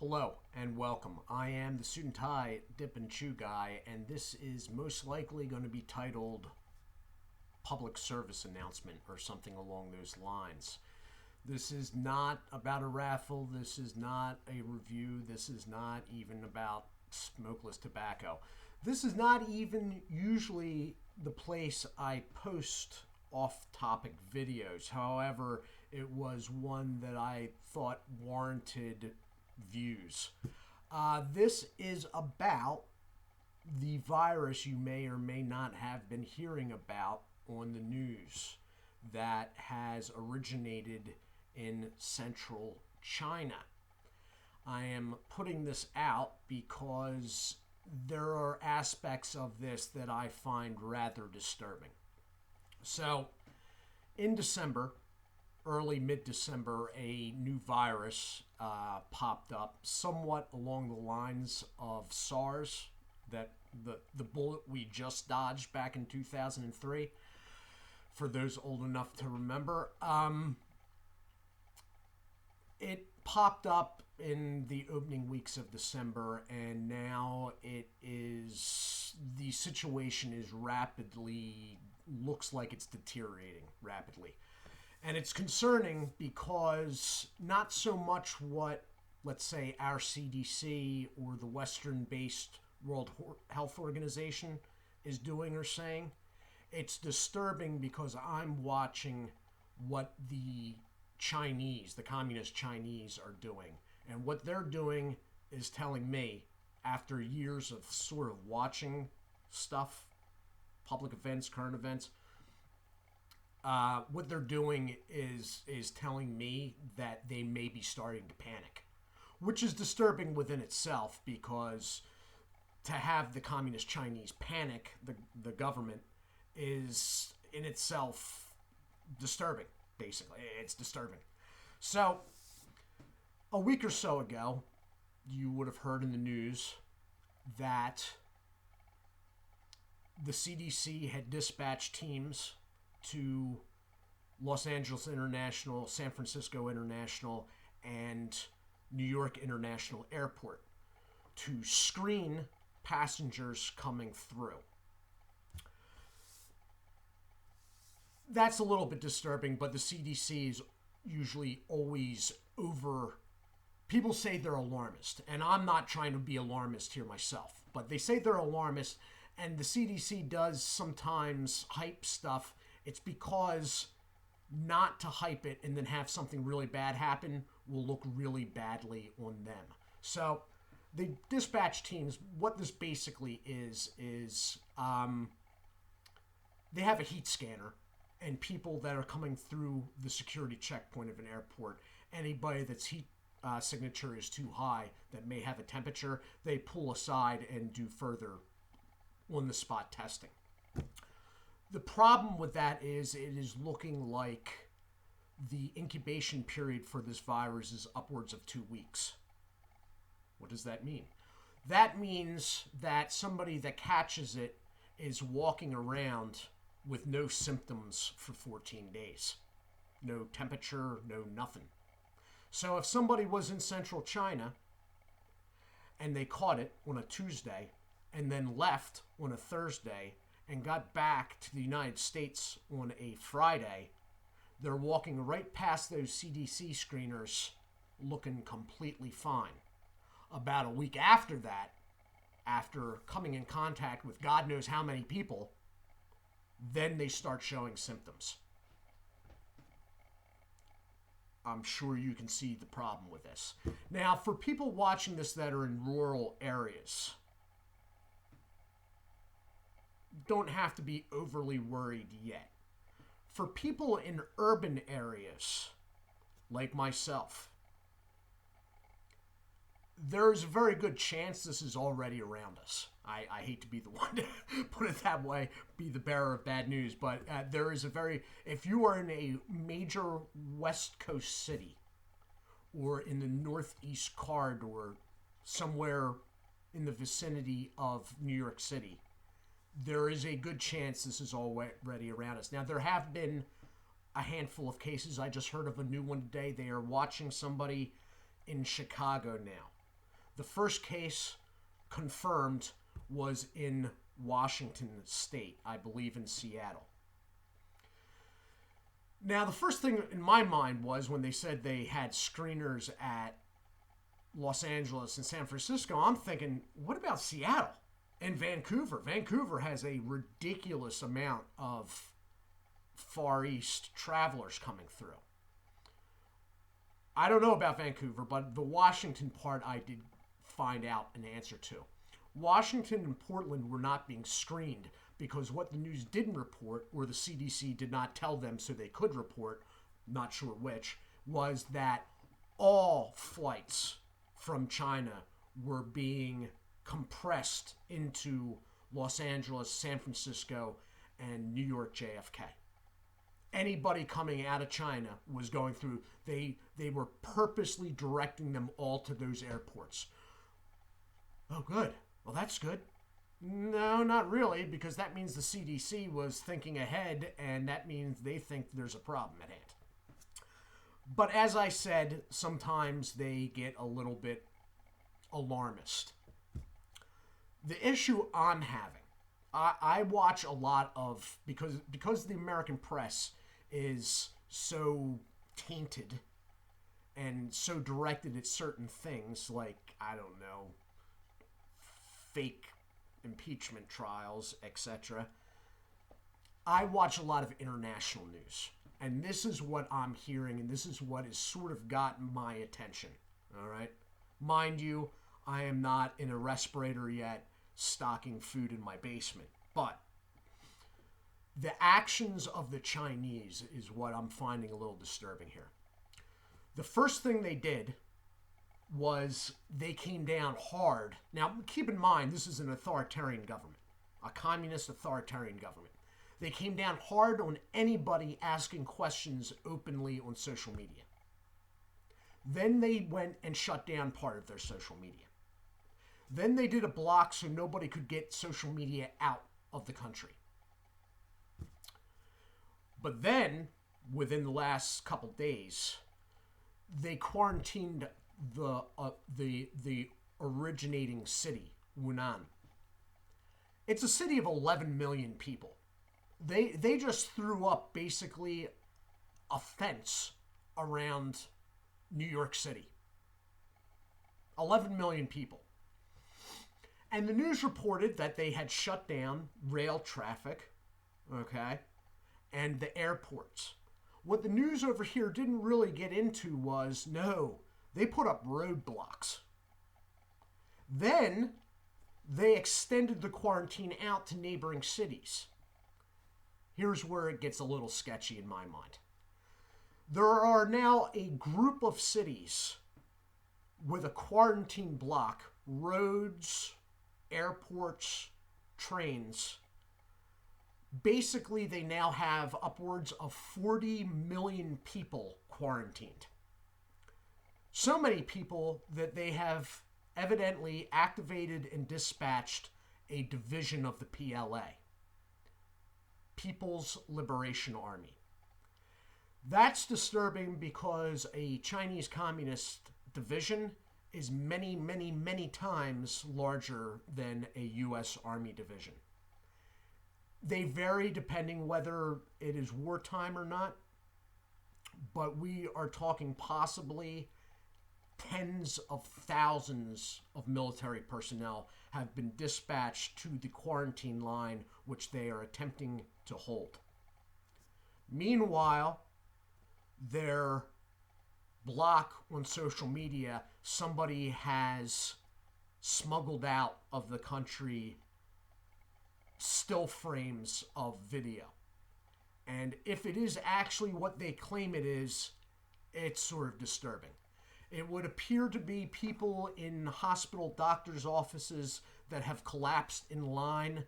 Hello and welcome. I am the Suit&Tie Dip&ChewGuy, and this is most likely going to be titled Public Service Announcement or something along those lines. This is not about a raffle. This is not a review. This is not even about smokeless tobacco. This is not even usually the place I post off-topic videos. However, it was one that I thought warranted views. This is about the virus you may or may not have been hearing about on the news that has originated in central China. I am putting this out because there are aspects of this that I find rather disturbing. So, in December, early mid-December, a new virus popped up somewhat along the lines of SARS, that the bullet we just dodged back in 2003, for those old enough to remember. It popped up in the opening weeks of December, and now the situation is looks like it's deteriorating rapidly. And it's concerning because not so much what, let's say, our CDC or the Western-based World Health Organization is doing or saying. It's disturbing because I'm watching what the communist Chinese are doing. And what they're doing is telling me, after years of sort of watching stuff, public events, current events, what they're doing is telling me that they may be starting to panic, which is disturbing within itself, because to have the communist Chinese panic, the government, is in itself disturbing, basically. It's disturbing. So, a week or so ago, you would have heard in the news that the CDC had dispatched teams to Los Angeles International, San Francisco International, and New York International Airport to screen passengers coming through. That's a little bit disturbing, but the CDC is usually always over. People say they're alarmist, and I'm not trying to be alarmist here myself, but they say they're alarmist, and the CDC does sometimes hype stuff. It's because not to hype it and then have something really bad happen will look really badly on them. So the dispatch teams, what this basically is they have a heat scanner, and people that are coming through the security checkpoint of an airport, anybody that's heat signature is too high, that may have a temperature, they pull aside and do further on-the-spot testing. The problem with that is it is looking like the incubation period for this virus is upwards of 2 weeks. What does that mean? That means that somebody that catches it is walking around with no symptoms for 14 days. No temperature, no nothing. So if somebody was in central China and they caught it on a Tuesday and then left on a Thursday and got back to the United States on a Friday, they're walking right past those CDC screeners looking completely fine. About a week after that, after coming in contact with God knows how many people, then they start showing symptoms. I'm sure you can see the problem with this. Now, for people watching this that are in rural areas, don't have to be overly worried yet. For people in urban areas, like myself, there's a very good chance this is already around us. I hate to be the one to put it that way, be the bearer of bad news, but if you are in a major West Coast city or in the Northeast Corridor, somewhere in the vicinity of New York City, there is a good chance this is already around us. Now, there have been a handful of cases. I just heard of a new one today. They are watching somebody in Chicago now The first case confirmed was in Washington State, I believe in Seattle. Now, the first thing in my mind was when they said they had screeners at Los Angeles and San Francisco, I'm thinking, what about Seattle and Vancouver? Vancouver has a ridiculous amount of Far East travelers coming through. I don't know about Vancouver, but the Washington part I did find out an answer to. Washington and Portland were not being screened because what the news didn't report, or the CDC did not tell them so they could report, not sure which, was that all flights from China were being compressed into Los Angeles, San Francisco, and New York JFK. Anybody coming out of China was going through, they were purposely directing them all to those airports. Oh, good. Well, that's good. No, not really, because that means the CDC was thinking ahead, and that means they think there's a problem at hand. But as I said, sometimes they get a little bit alarmist. The issue I'm having, I watch a lot of, because the American press is so tainted and so directed at certain things like, I don't know, fake impeachment trials, etc. I watch a lot of international news, and this is what I'm hearing, and this is what has sort of gotten my attention. All right, mind you, I am not in a respirator yet, stocking food in my basement, but the actions of the Chinese is what I'm finding a little disturbing here. The first thing they did was they came down hard. Now, keep in mind, this is an authoritarian government, a communist authoritarian government. They came down hard on anybody asking questions openly on social media. Then they went and shut down part of their social media. Then they did a block so nobody could get social media out of the country. But then, within the last couple days, they quarantined the originating city, Wuhan. It's a city of 11 million people. They just threw up basically a fence around New York City. 11 million people. And the news reported that they had shut down rail traffic, okay, and the airports. What the news over here didn't really get into was, no, they put up roadblocks. Then they extended the quarantine out to neighboring cities. Here's where it gets a little sketchy in my mind. There are now a group of cities with a quarantine block, roads, airports, trains. Basically, they now have upwards of 40 million people quarantined. So many people that they have evidently activated and dispatched a division of the PLA, People's Liberation Army. That's disturbing because a Chinese communist division is many, many, many times larger than a U.S. Army division. They vary depending whether it is wartime or not, but we are talking possibly tens of thousands of military personnel have been dispatched to the quarantine line, which they are attempting to hold. Meanwhile, their block on social media, somebody has smuggled out of the country still frames of video. And if it is actually what they claim it is, it's sort of disturbing. It would appear to be people in hospital doctors' offices that have collapsed in line.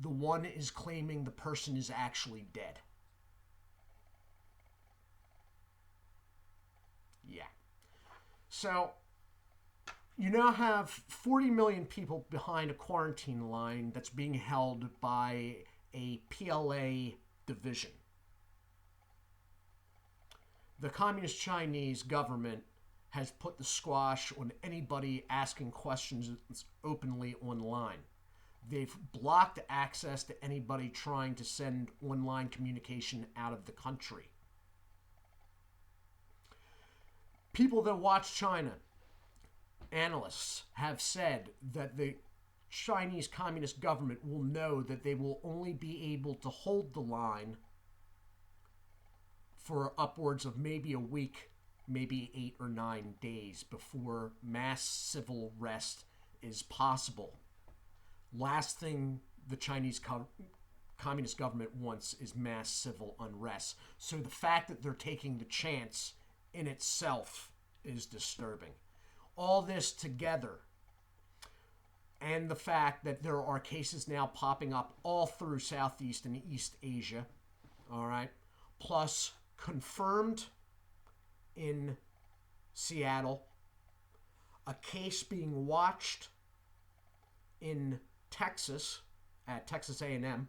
The one is claiming the person is actually dead. Yeah. So, you now have 40 million people behind a quarantine line that's being held by a PLA division. The Communist Chinese government has put the squash on anybody asking questions openly online. They've blocked access to anybody trying to send online communication out of the country. People that watch China, analysts, have said that the Chinese Communist government will know that they will only be able to hold the line for upwards of maybe a week, maybe 8 or 9 days before mass civil arrest is possible. Last thing the Chinese Communist government wants is mass civil unrest. So the fact that they're taking the chance in itself is disturbing. All this together, and the fact that there are cases now popping up all through Southeast and East Asia, all right, plus confirmed in Seattle, a case being watched in Texas at Texas A&M,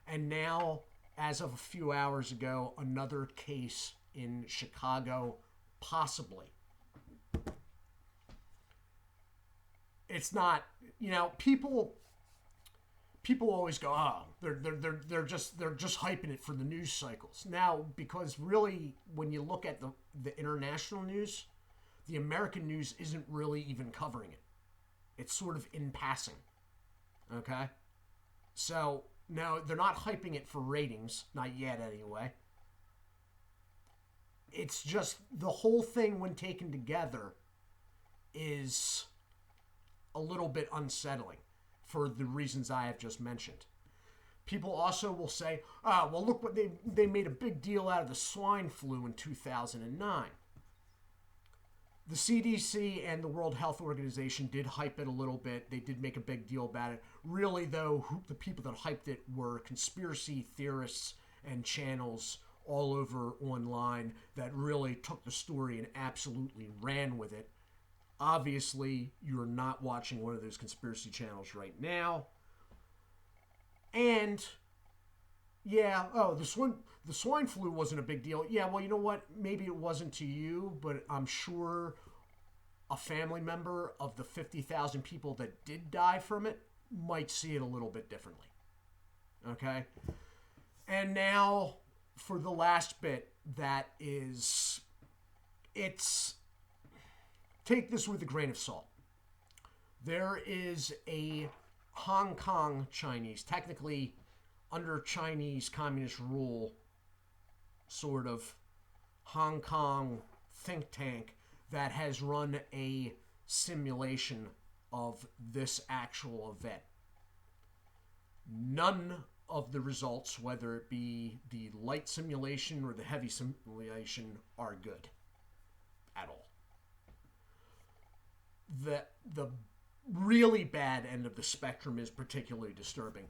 and now, as of a few hours ago, another case in Chicago, possibly. It's not, people always go, oh, they're just hyping it for the news cycles. Now, because really, when you look at the international news, the American news isn't really even covering it. It's sort of in passing. Okay? So, no, they're not hyping it for ratings, not yet anyway. It's just the whole thing, when taken together, is a little bit unsettling for the reasons I have just mentioned. People also will say, well, look what they made a big deal out of the swine flu in 2009. The CDC and the World Health Organization did hype it a little bit. They did make a big deal about it. Really, though, the people that hyped it were conspiracy theorists and channels all over online that really took the story and absolutely ran with it. Obviously, you're not watching one of those conspiracy channels right now. And, yeah, the swine flu wasn't a big deal. Yeah, well, you know what? Maybe it wasn't to you, but I'm sure a family member of the 50,000 people that did die from it might see it a little bit differently. Okay? And now, for the last bit, that is, take this with a grain of salt. There is a Hong Kong Chinese, technically under Chinese communist rule, sort of Hong Kong think tank that has run a simulation of this actual event. None of the results, whether it be the light simulation or the heavy simulation, are good at all. The really bad end of the spectrum is particularly disturbing.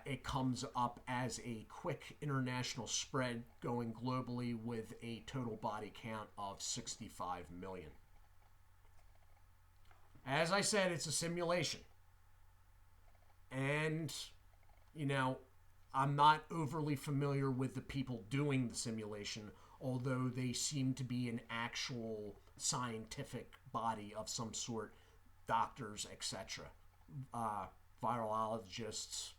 It comes up as a quick international spread going globally with a total body count of 65 million. As I said, it's a simulation. And, I'm not overly familiar with the people doing the simulation, although they seem to be an actual scientific body of some sort, doctors, etc., virologists,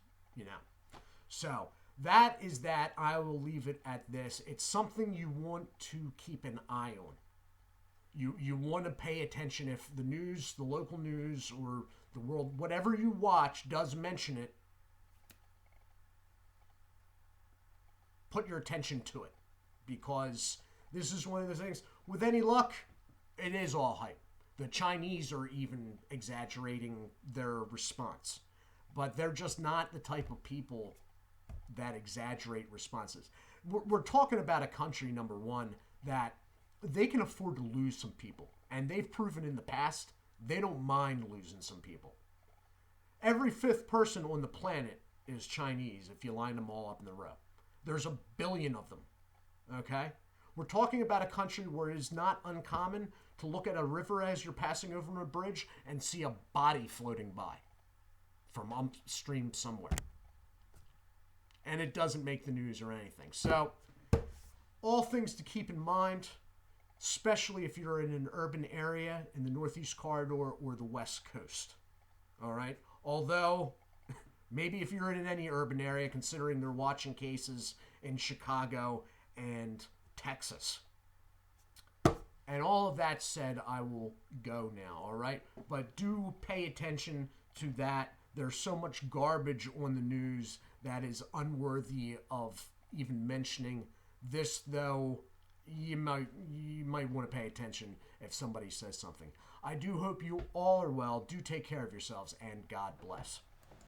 So that is that. I will leave it at this. It's something you want to keep an eye on. You want to pay attention if the news, the local news, or the world, whatever you watch does mention it. Put your attention to it, because this is one of the things, with any luck, it is all hype. The Chinese are even exaggerating their response. But they're just not the type of people that exaggerate responses. We're talking about a country, number one, that they can afford to lose some people. And they've proven in the past they don't mind losing some people. Every fifth person on the planet is Chinese if you line them all up in the row. There's 1 billion of them. Okay? We're talking about a country where it is not uncommon to look at a river as you're passing over a bridge and see a body floating by from upstream somewhere. And it doesn't make the news or anything. So, all things to keep in mind. especially if you're in an urban area in the Northeast Corridor or the West Coast. All right? Although, maybe if you're in any urban area, considering they're watching cases in Chicago and Texas. And all of that said, I will go now, all right? But do pay attention to that. There's so much garbage on the news that is unworthy of even mentioning. This, though, you might want to pay attention if somebody says something. I do hope you all are well. Do take care of yourselves, and God bless.